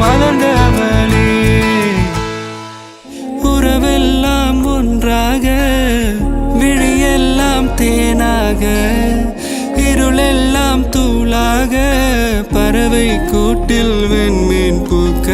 மலர்ந்தவளே. உறவெல்லாம் ஒன்றாக, விழியெல்லாம் தேனாக, இருளெல்லாம் தூளாக, பறவை கூட்டில் வெண்மீன் பூக்க